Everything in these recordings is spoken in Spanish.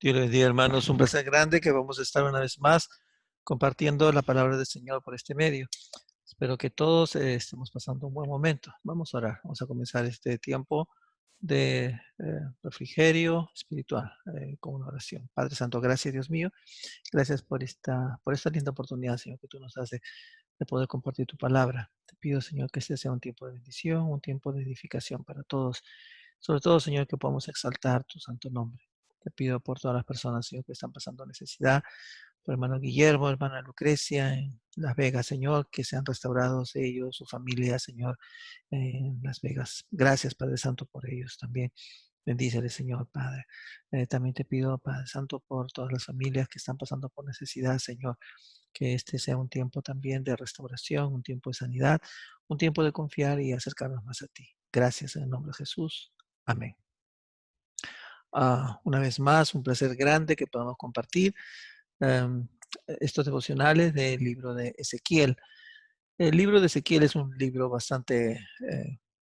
Dios les bendiga, hermanos. Un placer grande que vamos a estar una vez más compartiendo la palabra del Señor por este medio. Espero que todos estemos pasando un buen momento. Vamos a orar. Vamos a comenzar este tiempo de refrigerio espiritual con una oración. Padre Santo, gracias, Dios mío. Gracias por esta linda oportunidad, Señor, que tú nos das de poder compartir tu palabra. Te pido, Señor, que este sea un tiempo de bendición, un tiempo de edificación para todos. Sobre todo, Señor, que podamos exaltar tu santo nombre. Te pido por todas las personas, Señor, que están pasando necesidad, por hermano Guillermo, hermana Lucrecia, en Las Vegas, Señor, que sean restaurados ellos, su familia, Señor, en Las Vegas. Gracias, Padre Santo, por ellos también. Bendícele, Señor, Padre. También te pido, Padre Santo, por todas las familias que están pasando por necesidad, Señor, que este sea un tiempo también de restauración, un tiempo de sanidad, un tiempo de confiar y acercarnos más a ti. Gracias en el nombre de Jesús. Amén. Una vez más, un placer grande que podamos compartir em, estos devocionales del libro de Ezequiel. El libro de Ezequiel es un libro bastante,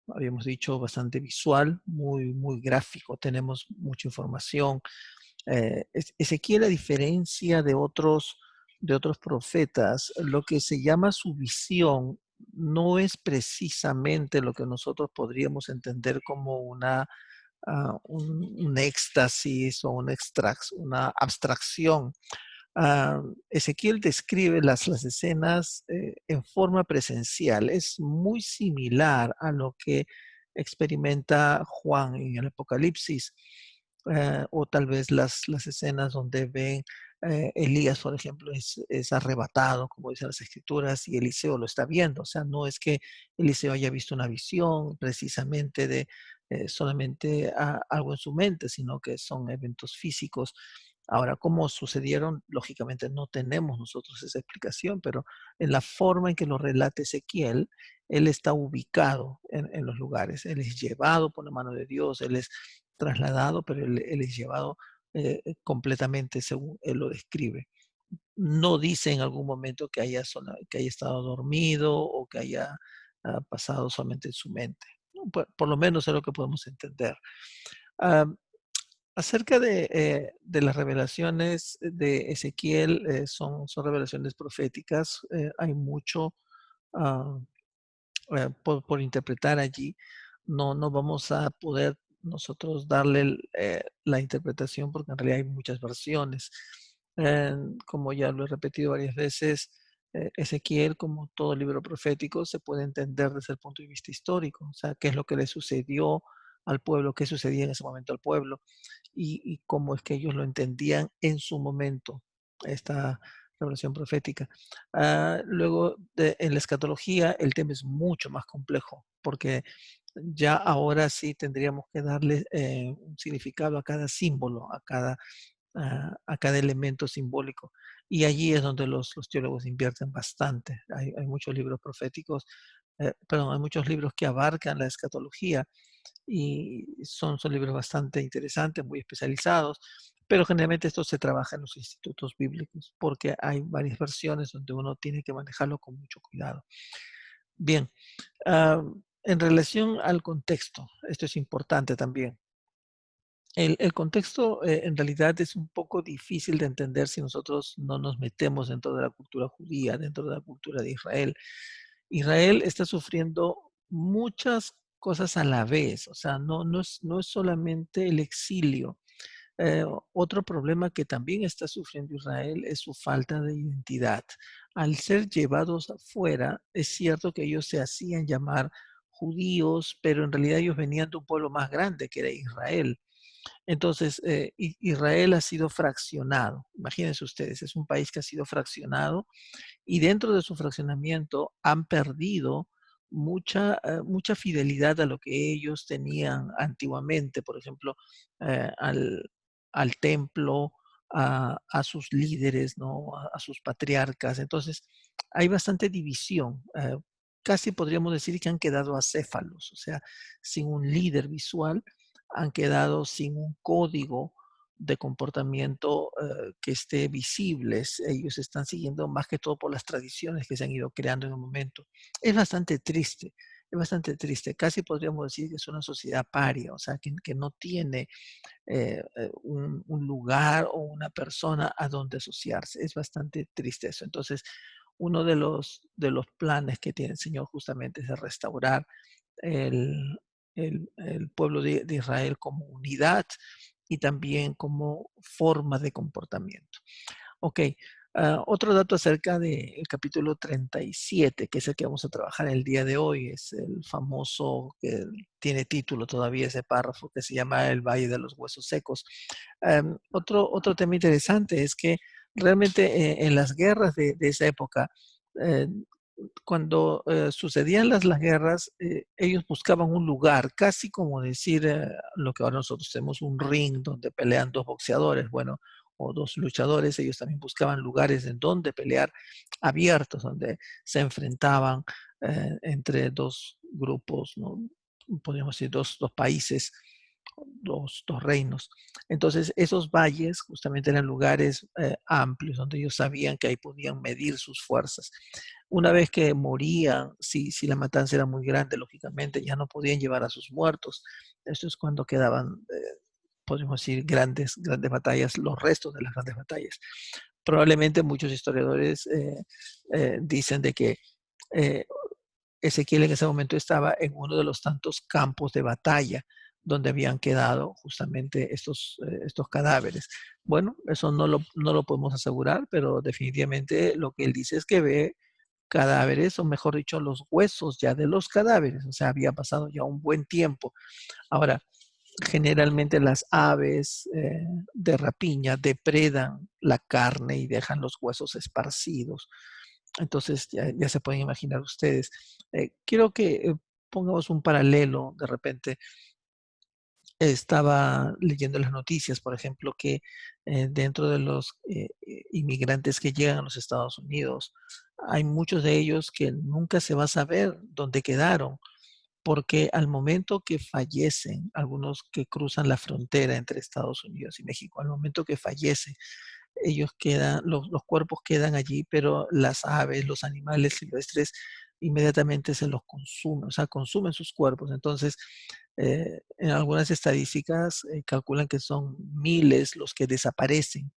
habíamos dicho, bastante visual, muy gráfico. Tenemos mucha información. Ezequiel, a diferencia de otros profetas, lo que se llama su visión no es precisamente lo que nosotros podríamos entender como un éxtasis o una abstracción. Ezequiel describe las escenas en forma presencial. Es muy similar a lo que experimenta Juan en el Apocalipsis, o tal vez las escenas donde ven Elías, por ejemplo, es arrebatado, como dicen las escrituras, y Eliseo lo está viendo. O sea, no es que Eliseo haya visto una visión precisamente de solamente algo en su mente, sino que son eventos físicos. Ahora, ¿cómo sucedieron? Lógicamente no tenemos nosotros esa explicación, pero en la forma en que lo relata Ezequiel, él está ubicado en los lugares. Él es llevado por la mano de Dios, él es trasladado, pero él es llevado completamente según él lo describe. No dice en algún momento que haya estado dormido o que haya pasado solamente en su mente. ¿No? Por lo menos es lo que podemos entender. Ah, Acerca de las revelaciones de Ezequiel, son revelaciones proféticas. Hay mucho ah, por interpretar allí. No vamos a poder nosotros darle la interpretación porque en realidad hay muchas versiones. Como ya lo he repetido varias veces, Ezequiel, como todo libro profético, se puede entender desde el punto de vista histórico, o sea, qué es lo que le sucedió al pueblo, qué sucedía en ese momento al pueblo y cómo es que ellos lo entendían en su momento, esta revelación profética. Luego, en la escatología, el tema es mucho más complejo, porque ya ahora sí tendríamos que darle un significado a cada símbolo, a cada elemento simbólico. Y allí es donde los teólogos invierten bastante. Hay muchos libros proféticos, perdón, hay muchos libros que abarcan la escatología y son libros bastante interesantes, muy especializados, pero generalmente esto se trabaja en los institutos bíblicos porque hay varias versiones donde uno tiene que manejarlo con mucho cuidado. Bien, ah, en relación al contexto, esto es importante también. El contexto en realidad es un poco difícil de entender si nosotros no nos metemos dentro de la cultura judía, dentro de la cultura de Israel. Israel está sufriendo muchas cosas a la vez, o sea, no es solamente el exilio. Otro problema que también está sufriendo Israel es su falta de identidad. Al ser llevados afuera, es cierto que ellos se hacían llamar judíos, pero en realidad ellos venían de un pueblo más grande que era Israel. Entonces, Israel ha sido fraccionado. Imagínense ustedes, es un país que ha sido fraccionado y dentro de su fraccionamiento han perdido mucha fidelidad a lo que ellos tenían antiguamente, por ejemplo, eh, al, al templo, a sus líderes, ¿no? A sus patriarcas. Entonces, hay bastante división. Casi podríamos decir que han quedado acéfalos, o sea, sin un líder visual, han quedado sin un código de comportamiento que esté visibles. Ellos están siguiendo más que todo por las tradiciones que se han ido creando en el momento. Es bastante triste es bastante triste. Casi podríamos decir que es una sociedad paria, o sea, que no tiene un lugar o una persona a donde asociarse. Es bastante triste eso. Entonces, uno de los planes que tiene el Señor justamente es de restaurar el, el pueblo de Israel como unidad y también como forma de comportamiento. Ok, otro dato acerca del capítulo 37, que es el que vamos a trabajar el día de hoy, es el famoso, que tiene título todavía ese párrafo, que se llama El Valle de los Huesos Secos. Otro tema interesante es que realmente en las guerras de esa época, eh, cuando sucedían las guerras, ellos buscaban un lugar, casi como decir lo que ahora nosotros tenemos un ring donde pelean dos boxeadores, bueno, o dos luchadores, ellos también buscaban lugares en donde pelear abiertos, donde se enfrentaban entre dos grupos, ¿no? Podríamos decir dos países, dos reinos. Entonces, esos valles justamente eran lugares amplios donde ellos sabían que ahí podían medir sus fuerzas. Una vez que morían, si la matanza era muy grande, lógicamente ya no podían llevar a sus muertos. Esto es cuando quedaban, podemos decir, grandes batallas, los restos de las grandes batallas. Probablemente muchos historiadores dicen de que eh, Ezequiel en ese momento estaba en uno de los tantos campos de batalla donde habían quedado justamente estos cadáveres. Bueno, eso no lo podemos asegurar, pero definitivamente lo que él dice es que ve cadáveres, o mejor dicho, los huesos ya de los cadáveres, o sea, había pasado ya un buen tiempo. Ahora, generalmente las aves de rapiña depredan la carne y dejan los huesos esparcidos. Entonces ya se pueden imaginar ustedes. Quiero que pongamos un paralelo. De repente estaba leyendo las noticias, por ejemplo, que dentro de los inmigrantes que llegan a los Estados Unidos, hay muchos de ellos que nunca se va a saber dónde quedaron, porque al momento que fallecen, algunos que cruzan la frontera entre Estados Unidos y México, al momento que fallecen, ellos quedan, los cuerpos quedan allí, pero las aves, los animales silvestres inmediatamente se los consumen, o sea, consumen sus cuerpos. Entonces, en algunas estadísticas calculan que son miles los que desaparecen.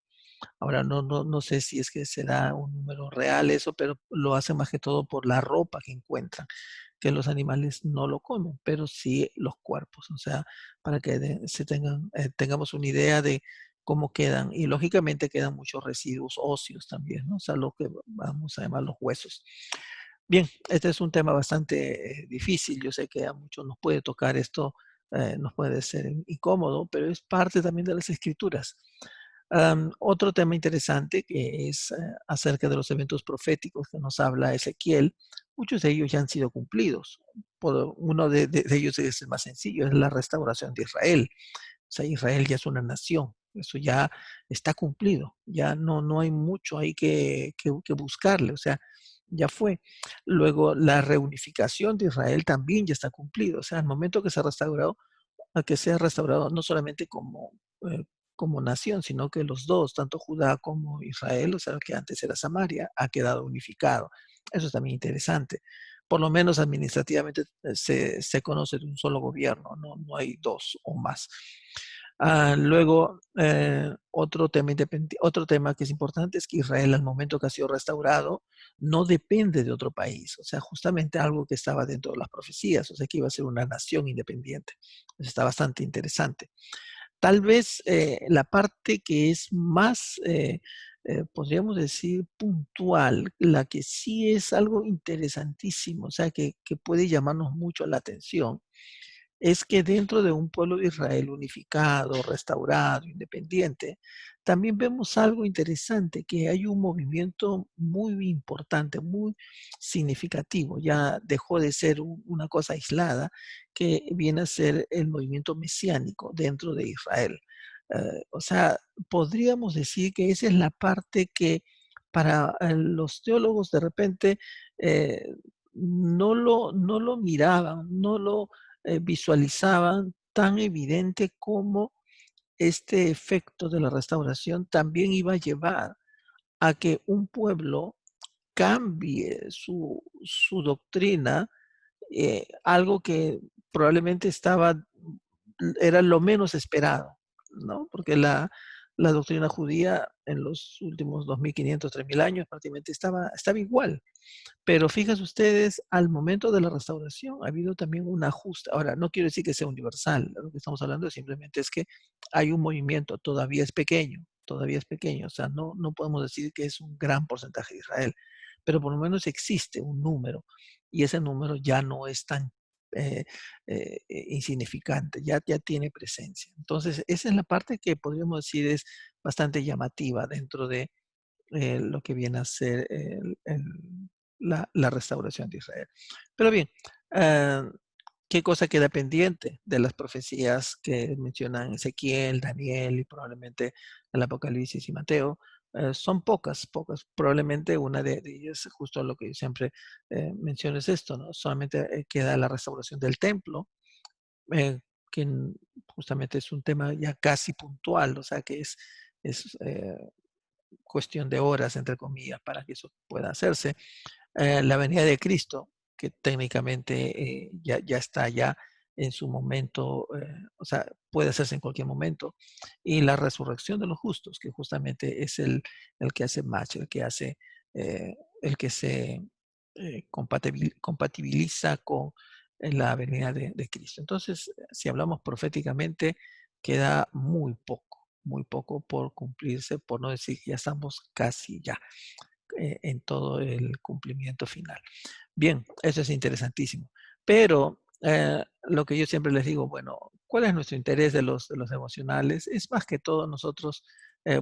Ahora, no sé si es que será un número real eso, pero lo hacen más que todo por la ropa que encuentran, que los animales no lo comen, pero sí los cuerpos, o sea, para que tengamos una idea de cómo quedan, y lógicamente quedan muchos residuos óseos también, ¿no? O sea, lo que vamos a llamar los huesos. Bien, este es un tema bastante difícil, yo sé que a muchos nos puede tocar esto, nos puede ser incómodo, pero es parte también de las escrituras. Otro tema interesante que es acerca de los eventos proféticos que nos habla Ezequiel, muchos de ellos ya han sido cumplidos. Uno de ellos es el más sencillo, es la restauración de Israel. O sea, Israel ya es una nación, eso ya está cumplido, ya no hay mucho ahí que buscarle, o sea, ya fue. Luego, la reunificación de Israel también ya está cumplido, o sea, al momento que se ha restaurado, a que sea restaurado no solamente eh, como nación, sino que los dos, tanto Judá como Israel, o sea, que antes era Samaria, ha quedado unificado. Eso es también interesante. Por lo menos administrativamente se conoce de un solo gobierno, no hay dos o más. Luego, otro tema que es importante es que Israel, al momento que ha sido restaurado, no depende de otro país. O sea, justamente algo que estaba dentro de las profecías, o sea, que iba a ser una nación independiente. Eso está bastante interesante. Tal vez la parte que es más, podríamos decir, puntual, la que sí es algo interesantísimo, o sea, que puede llamarnos mucho la atención, es que dentro de un pueblo de Israel unificado, restaurado, independiente, también vemos algo interesante, que hay un movimiento muy importante, muy significativo, ya dejó de ser una cosa aislada, que viene a ser el movimiento mesiánico dentro de Israel. O sea, podríamos decir que esa es la parte que para los teólogos de repente eh, no lo miraban, no lo visualizaban tan evidente como este efecto de la restauración también iba a llevar a que un pueblo cambie su doctrina algo que probablemente era lo menos esperado, ¿no? Porque la doctrina judía en los últimos 2500, 3000 años prácticamente estaba igual. Pero fíjense ustedes, al momento de la restauración ha habido también un ajuste. Ahora, no quiero decir que sea universal, lo que estamos hablando simplemente es que hay un movimiento, todavía es pequeño, o sea, no podemos decir que es un gran porcentaje de Israel, pero por lo menos existe un número y ese número ya no es tan eh, insignificante, ya tiene presencia. Entonces, esa es la parte que podríamos decir es bastante llamativa dentro de lo que viene a ser la restauración de Israel. Pero bien, ah, ¿qué cosa queda pendiente de las profecías que mencionan Ezequiel, Daniel y probablemente el Apocalipsis y Mateo? Son pocas. Probablemente una de ellas, justo lo que yo siempre menciono es esto, ¿no? Solamente queda la restauración del templo, eh, que justamente es un tema ya casi puntual, o sea que es cuestión de horas, entre comillas, para que eso pueda hacerse. La venida de Cristo, que técnicamente ya está ya en su momento, o sea, puede hacerse en cualquier momento, y la resurrección de los justos, que justamente es el que hace match, el que se compatibiliza con la venida de Cristo. Entonces, si hablamos proféticamente, queda muy poco por cumplirse, por no decir que ya estamos casi ya en todo el cumplimiento final. Bien, eso es interesantísimo. Pero lo que yo siempre les digo, bueno, ¿cuál es nuestro interés de los emocionales? Es más que todo nosotros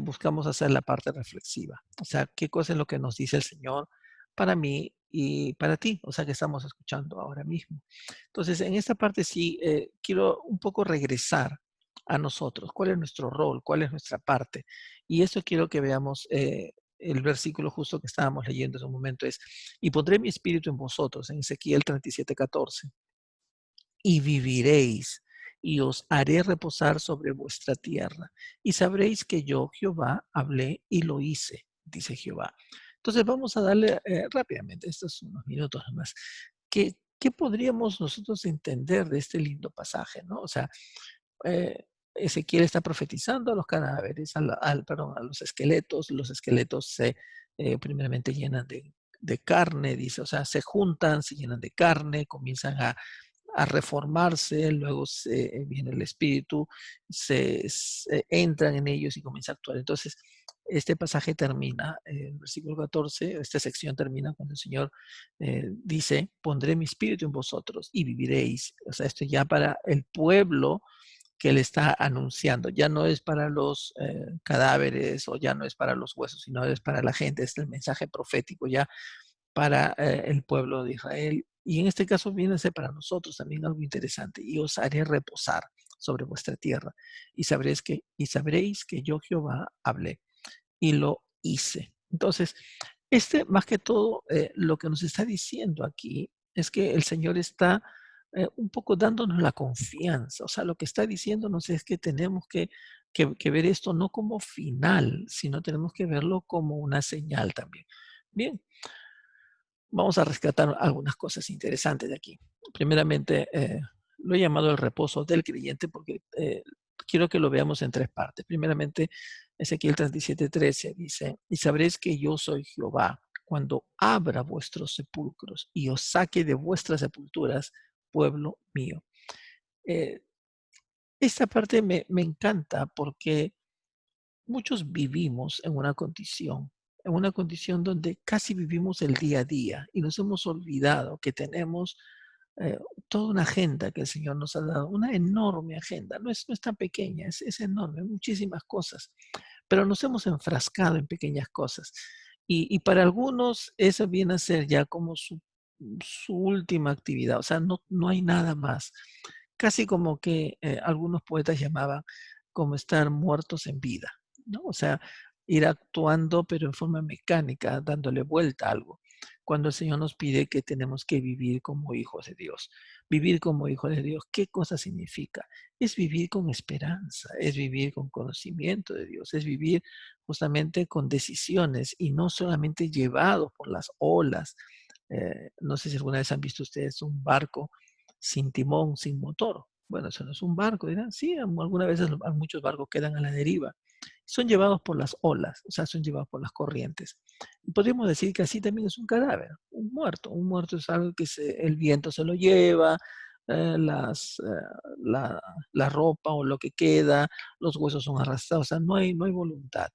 buscamos hacer la parte reflexiva. O sea, ¿qué cosa es lo que nos dice el Señor para mí y para ti? O sea, que estamos escuchando ahora mismo. Entonces, en esta parte sí, quiero un poco regresar a nosotros. ¿Cuál es nuestro rol? ¿Cuál es nuestra parte? Y eso quiero que veamos. El versículo justo que estábamos leyendo en un momento es, y pondré mi espíritu en vosotros, en Ezequiel 37:14, y viviréis, y os haré reposar sobre vuestra tierra, y sabréis que yo, Jehová, hablé y lo hice, dice Jehová. Entonces vamos a darle rápidamente, estos unos minutos más, ¿qué podríamos nosotros entender de este lindo pasaje, ¿no? O sea, eh, Ezequiel está profetizando a los cadáveres, perdón, a los esqueletos se primeramente llenan de carne, dice, o sea, se juntan, se llenan de carne, comienzan a reformarse, luego viene el espíritu, entran en ellos y comienza a actuar. Entonces, este pasaje termina, el versículo 14, esta sección termina cuando el Señor dice, pondré mi espíritu en vosotros y viviréis. O sea, esto ya para el pueblo que le está anunciando. Ya no es para los cadáveres o ya no es para los huesos, sino es para la gente. Es el mensaje profético ya para el pueblo de Israel. Y en este caso viene a ser para nosotros también algo interesante. Y os haré reposar sobre vuestra tierra. Y sabréis que yo Jehová hablé y lo hice. Entonces, más que todo, lo que nos está diciendo aquí es que el Señor está un poco dándonos la confianza. O sea, lo que está diciéndonos es que tenemos que ver esto no como final, sino tenemos que verlo como una señal también. Bien, vamos a rescatar algunas cosas interesantes de aquí. Primeramente, lo he llamado el reposo del creyente porque quiero que lo veamos en tres partes. Primeramente, Ezequiel 37:13 dice, y sabréis que yo soy Jehová cuando abra vuestros sepulcros y os saque de vuestras sepulturas, pueblo mío. Eh, esta parte me encanta porque muchos vivimos en una condición donde casi vivimos el día a día y nos hemos olvidado que tenemos eh, toda una agenda que el Señor nos ha dado, una enorme agenda, no es tan pequeña, es enorme, muchísimas cosas, pero nos hemos enfrascado en pequeñas cosas. Y para algunos eso viene a ser ya como su última actividad, o sea, no hay nada más. Casi como que algunos poetas llamaban como estar muertos en vida, ¿no? O sea, ir actuando pero en forma mecánica, dándole vuelta a algo, cuando el Señor nos pide que tenemos que vivir como hijos de Dios. Vivir como hijos de Dios, ¿qué cosa significa? Es vivir con esperanza, es vivir con conocimiento de Dios, es vivir justamente con decisiones y no solamente llevados por las olas No sé si alguna vez han visto ustedes un barco sin timón, sin motor. Bueno, eso no es un barco, dirán. Sí, algunas veces muchos barcos quedan a la deriva. Son llevados por las olas, o sea, son llevados por las corrientes. Y podríamos decir que así también es un cadáver, un muerto. Un muerto es algo que el viento se lo lleva, eh, las, eh, la, la ropa o lo que queda, los huesos son arrastrados, o sea, no hay voluntad.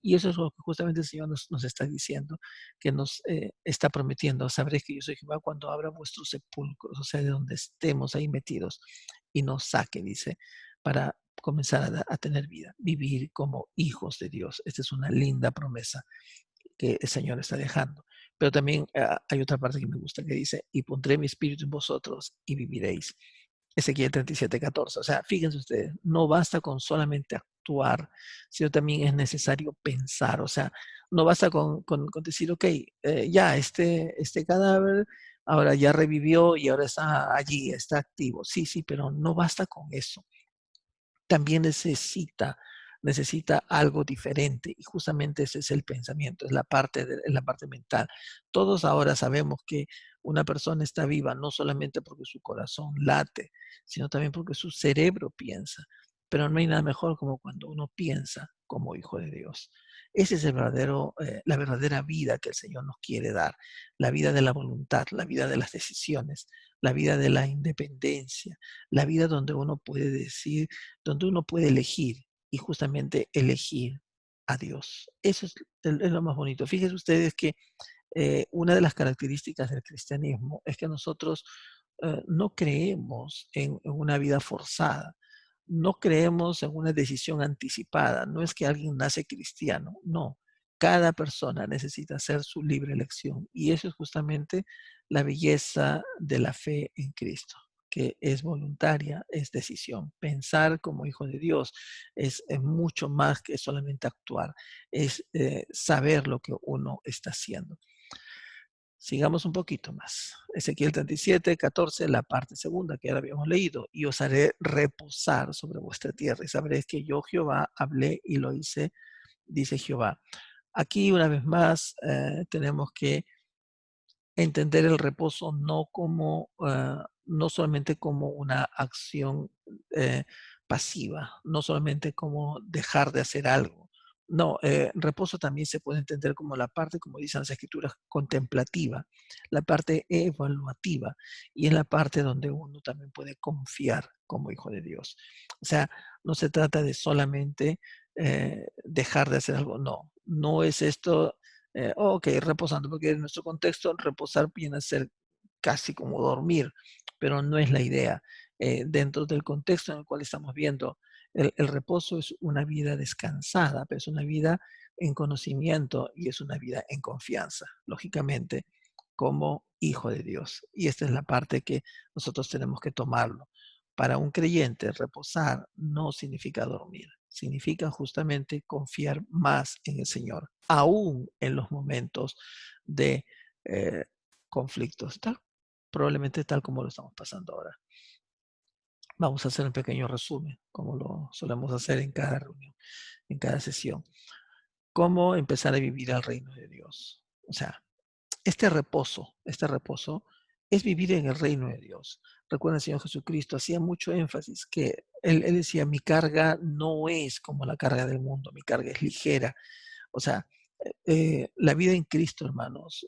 Y eso es lo que justamente el Señor nos está diciendo, que nos está prometiendo: sabréis que yo soy Jehová cuando abra vuestros sepulcros, o sea, de donde estemos ahí metidos, y nos saque, dice, para comenzar a tener vida, vivir como hijos de Dios. Esta es una linda promesa que el Señor está dejando. Pero también hay otra parte que me gusta que dice: y pondré mi espíritu en vosotros y viviréis. Ezequiel 37:14. O sea, fíjense ustedes, no basta con solamente actuar, sino también es necesario pensar. O sea, no basta con decir, ok, ya, este cadáver ahora ya revivió y ahora está allí, está activo. Sí, sí, pero no basta con eso. También necesita algo diferente, y justamente ese es el pensamiento, es la parte mental. Todos ahora sabemos que una persona está viva no solamente porque su corazón late, sino también porque su cerebro piensa. Pero no hay nada mejor como cuando uno piensa como hijo de Dios. Esa es la verdadera vida que el Señor nos quiere dar, la vida de la voluntad, la vida de las decisiones, la vida de la independencia, la vida donde uno puede decir, donde uno puede elegir, y justamente elegir a Dios. Eso es lo más bonito. Fíjense ustedes que una de las características del cristianismo es que nosotros no creemos en una vida forzada, no creemos en una decisión anticipada. No es que alguien nace cristiano, no. Cada persona necesita hacer su libre elección, y eso es justamente la belleza de la fe en Cristo, que es voluntaria, es decisión. Pensar como hijo de Dios es mucho más que solamente actuar, es saber lo que uno está haciendo. Sigamos un poquito más. Ezequiel 37:14, la parte segunda que ya habíamos leído. Y os haré reposar sobre vuestra tierra, y sabréis que yo, Jehová, hablé y lo hice, dice Jehová. Aquí una vez más tenemos que entender el reposo no solamente como una acción pasiva, no solamente como dejar de hacer algo. No, reposo también se puede entender como la parte, como dicen las escrituras, contemplativa, la parte evaluativa, y es la parte donde uno también puede confiar como hijo de Dios. O sea, no se trata de solamente dejar de hacer algo, no es esto. Ok, reposando, porque en nuestro contexto reposar viene a ser casi como dormir, pero no es la idea. Dentro del contexto en el cual estamos viendo, el reposo es una vida descansada, pero es una vida en conocimiento y es una vida en confianza, lógicamente, como hijo de Dios. Y esta es la parte que nosotros tenemos que tomarlo. Para un creyente, reposar no significa dormir, significa justamente confiar más en el Señor, aún en los momentos de eh, conflictos, probablemente tal como lo estamos pasando ahora. Vamos a hacer un pequeño resumen, como lo solemos hacer en cada reunión, en cada sesión. ¿Cómo empezar a vivir el reino de Dios? O sea, este reposo es vivir en el reino de Dios. Recuerda, el Señor Jesucristo hacía mucho énfasis que él decía: mi carga no es como la carga del mundo, mi carga es ligera. O sea, la vida en Cristo, hermanos,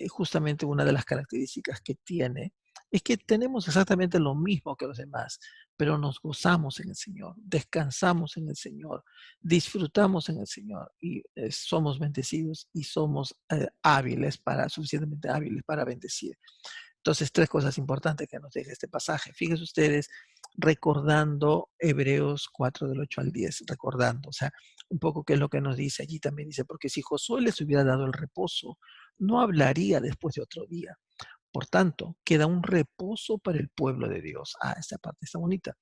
justamente una de las características que tiene es que tenemos exactamente lo mismo que los demás, pero nos gozamos en el Señor, descansamos en el Señor, disfrutamos en el Señor, y somos bendecidos y somos suficientemente hábiles para bendecir. Entonces, tres cosas importantes que nos deja este pasaje. Fíjense ustedes, recordando Hebreos 4 del 8 al 10, recordando, o sea, un poco qué es lo que nos dice allí. También dice: porque si Josué les hubiera dado el reposo, no hablaría después de otro día. Por tanto, queda un reposo para el pueblo de Dios. Esta parte está bonita.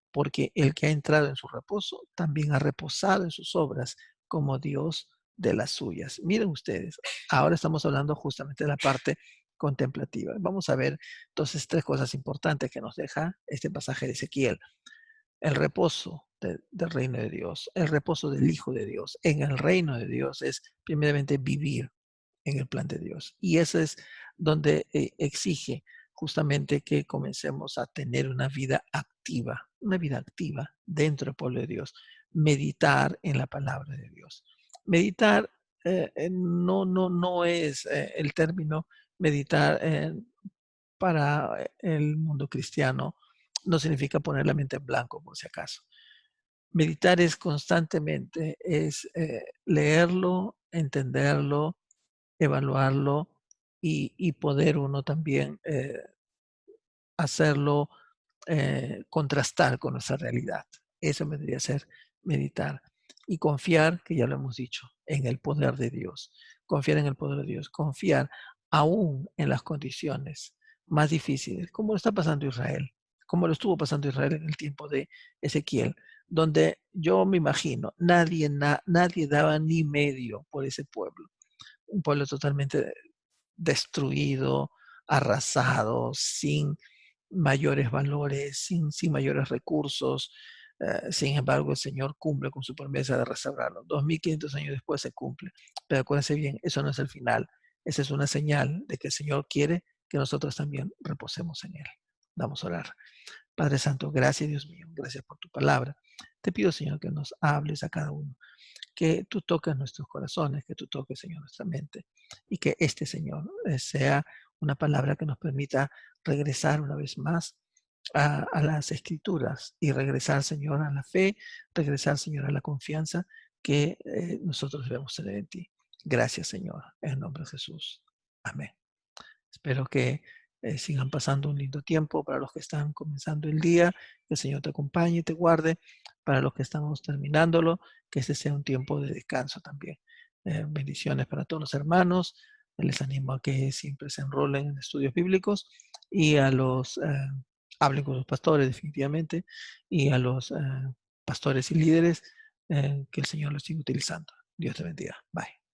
Porque el que ha entrado en su reposo también ha reposado en sus obras, como Dios de las suyas. Miren ustedes, ahora estamos hablando justamente de la parte contemplativa. Vamos a ver entonces tres cosas importantes que nos deja este pasaje de Ezequiel: el reposo del reino de Dios, el reposo del Hijo de Dios. En el reino de Dios es primeramente vivir en el plan de Dios. Y eso es donde exige justamente que comencemos a tener una vida activa dentro del pueblo de Dios, meditar en la palabra de Dios. Meditar no es el término meditar para el mundo cristiano, no significa poner la mente en blanco, por si acaso. Meditar es constantemente, es leerlo, entenderlo, evaluarlo y poder uno también hacerlo, contrastar con nuestra realidad. Eso vendría a ser meditar. Y confiar, que ya lo hemos dicho, en el poder de Dios. Confiar en el poder de Dios. Confiar aún en las condiciones más difíciles, como lo está pasando Israel, como lo estuvo pasando Israel en el tiempo de Ezequiel, donde yo me imagino, nadie daba ni medio por ese pueblo. Un pueblo totalmente destruido, arrasado, sin mayores valores, sin mayores recursos. Sin embargo, el Señor cumple con su promesa de restaurarlo. 2500 años después se cumple. Pero acuérdense bien, eso no es el final. Esa es una señal de que el Señor quiere que nosotros también reposemos en Él. Vamos a orar. Padre Santo, gracias Dios mío, gracias por tu palabra. Te pido, Señor, que nos hables a cada uno, que tú toques nuestros corazones, que tú toques, Señor, nuestra mente y que este, Señor, sea una palabra que nos permita regresar una vez más a las escrituras y regresar, Señor, a la fe, regresar, Señor, a la confianza que nosotros debemos tener en ti. Gracias, Señor, en el nombre de Jesús. Amén. Espero que sigan pasando un lindo tiempo para los que están comenzando el día, que el Señor te acompañe y te guarde. Para los que estamos terminándolo, que este sea un tiempo de descanso también. Bendiciones para todos los hermanos. Les animo a que siempre se enrolen en estudios bíblicos y a los, hablen con los pastores definitivamente, y a los pastores y líderes, que el Señor los siga utilizando. Dios te bendiga. Bye.